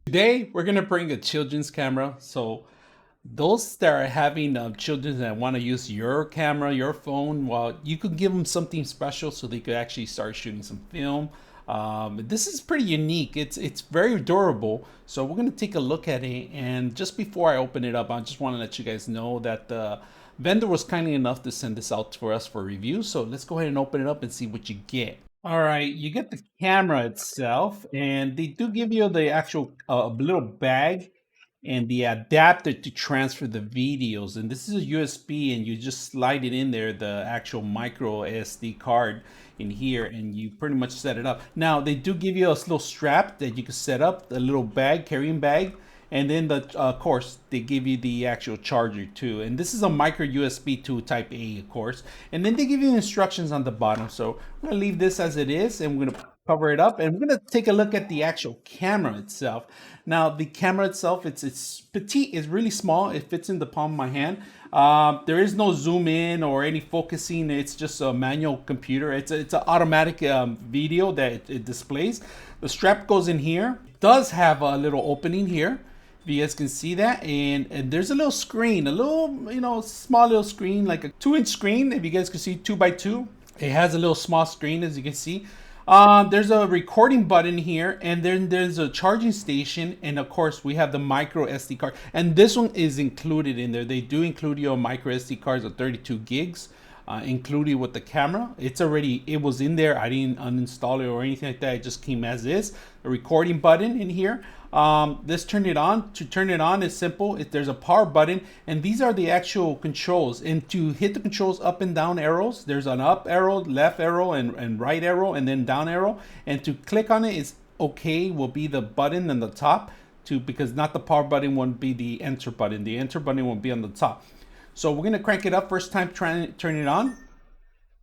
Today, we're gonna bring a children's camera. So those that are having children that want to use your camera, your phone, well, you could give them something special so they could actually start shooting some film. This is pretty unique. It's very durable. So we're gonna take a look at it. And just before I open it up, I just want to let you guys know that the vendor was kindly enough to send this out for us for review. So let's go ahead and open it up and see what you get. All right, you get the camera itself, and they do give you the actual little bag and the adapter to transfer the videos. And this is a USB, and you just slide it in there, the actual micro SD card in here, and you pretty much set it up. Now, they do give you a little strap that you can set up, a little bag, carrying bag. And then of course, they give you the actual charger too. And this is a micro USB to type A, of course. And then they give you instructions on the bottom. So I'm gonna leave this as it is, and we're gonna cover it up. And we're gonna take a look at the actual camera itself. Now, the camera itself, it's petite, it's really small. It fits in the palm of my hand. There is no zoom in or any focusing. It's just a manual computer. It's an automatic video that it displays. The strap goes in here. It does have a little opening here. You guys can see that, and there's a little screen, a little, small little screen, like a 2-inch screen. If you guys can see, 2x2. It has a little small screen, as you can see. There's a recording button here, and then there's a charging station, and of course we have the micro SD card, and this one is included in there. They do include your micro SD cards of 32 gigs. Included with the camera. It was in there. I didn't uninstall it or anything like that. It just came as is. A recording button in here. Let's turn it on. To turn it on is simple. There's a power button, and these are the actual controls. And to hit the controls, up and down arrows, there's an up arrow, left arrow, and right arrow, and then down arrow. And to click on it is okay, will be the button on the top, because not the power button won't be the enter button. The enter button won't be on the top. So we're gonna crank it up first time, trying to turn it on.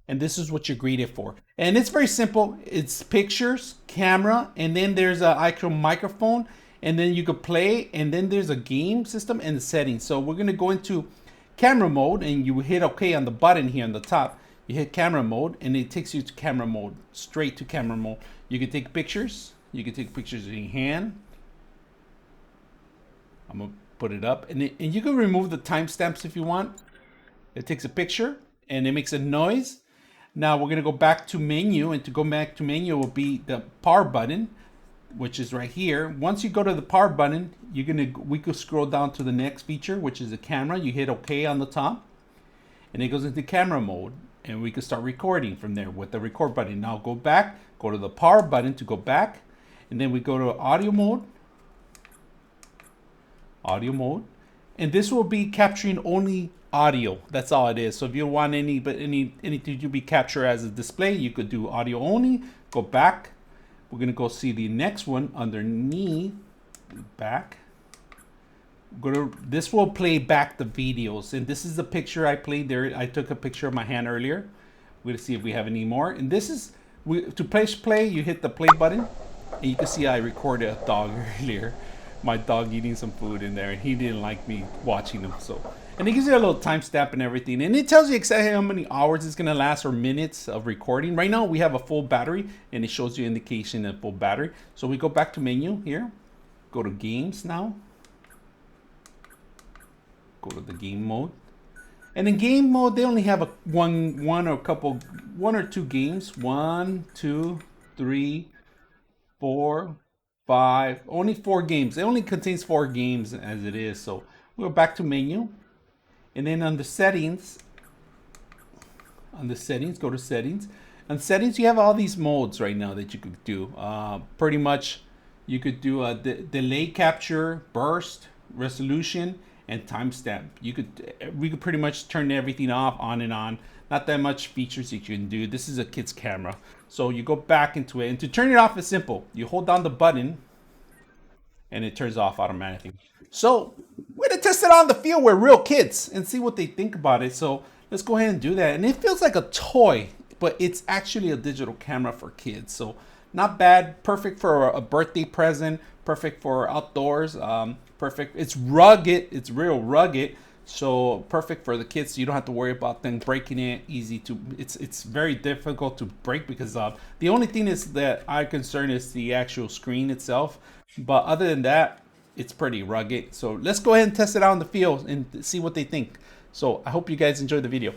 And this is what you're greeted for. And it's very simple. It's pictures, camera, and then there's an actual microphone, and then you could play, and then there's a game system and settings. So we're gonna go into camera mode, and you hit okay on the button here on the top. You hit camera mode, and it takes you to camera mode, straight to camera mode. You can take pictures. You can take pictures in your hand. I'm gonna put it up, and you can remove the timestamps if you want. It takes a picture and it makes a noise. Now we're gonna go back to menu, and to go back to menu will be the power button, which is right here. Once you go to the power button, we could scroll down to the next feature, which is the camera. You hit OK on the top, and it goes into camera mode, and we can start recording from there with the record button. Now go back, go to the power button to go back, and then we go to audio mode. Audio mode, and this will be capturing only audio. That's all it is. So if you want anything to be captured as a display, you could do audio only. Go back. We're gonna go see the next one underneath. Back. This will play back the videos, and this is the picture I played there. I took a picture of my hand earlier. We're gonna see if we have any more. And this is to play. You hit the play button, and you can see I recorded a dog earlier. My dog eating some food in there, and he didn't like me watching him. So, and it gives you a little timestamp and everything, and it tells you exactly how many hours it's gonna last or minutes of recording. Right now we have a full battery, and it shows you indication of full battery. So we go back to menu here, go to games now, go to the game mode, and in game mode they only have one or two games. 1, 2, 3, 4, 5, only 4 games. It only contains 4 games as it is. So we'll go back to menu, and then on the settings, go to settings. On settings, you have all these modes right now that you could do. Pretty much, you could do a delay capture, burst, resolution, and timestamp. We could pretty much turn everything off, on and on. Not that much features that you can do. This is a kid's camera. So you go back into it, and to turn it off is simple. You hold down the button, and it turns off automatically. So we're gonna test it on the field with real kids and see what they think about it. So let's go ahead and do that. And it feels like a toy, but it's actually a digital camera for kids. So not bad, perfect for a birthday present, perfect for outdoors, perfect. It's rugged, it's real rugged. So perfect for the kids. You don't have to worry about them breaking it. Easy to, it's very difficult to break because the only thing is that I'm concerned is the actual screen itself. But other than that, it's pretty rugged. So let's go ahead and test it out in the field and see what they think. So I hope you guys enjoyed the video.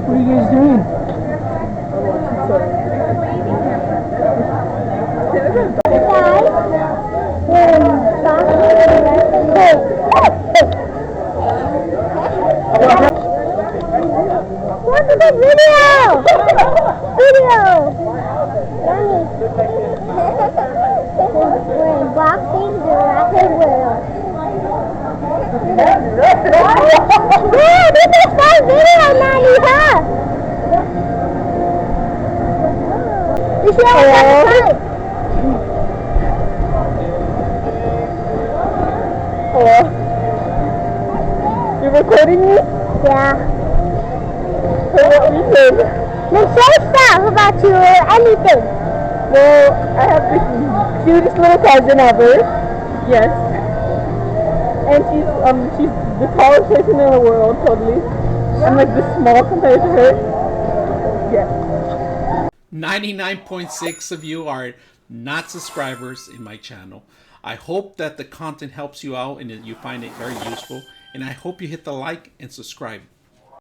What are you guys doing? Look at the video! We're boxing the rocket world. Wow, this is fun video, Nanny, huh? You see how it's Hello? You're recording me? Yeah. For what reason? Then say stuff about you or anything. Well, I have the cutest little cousin ever. Yes. And she's the tallest person in the world, totally. I'm like this small compared to her. Yeah. 99.6 of you are not subscribers in my channel. I hope that the content helps you out and that you find it very useful. And I hope you hit the like and subscribe.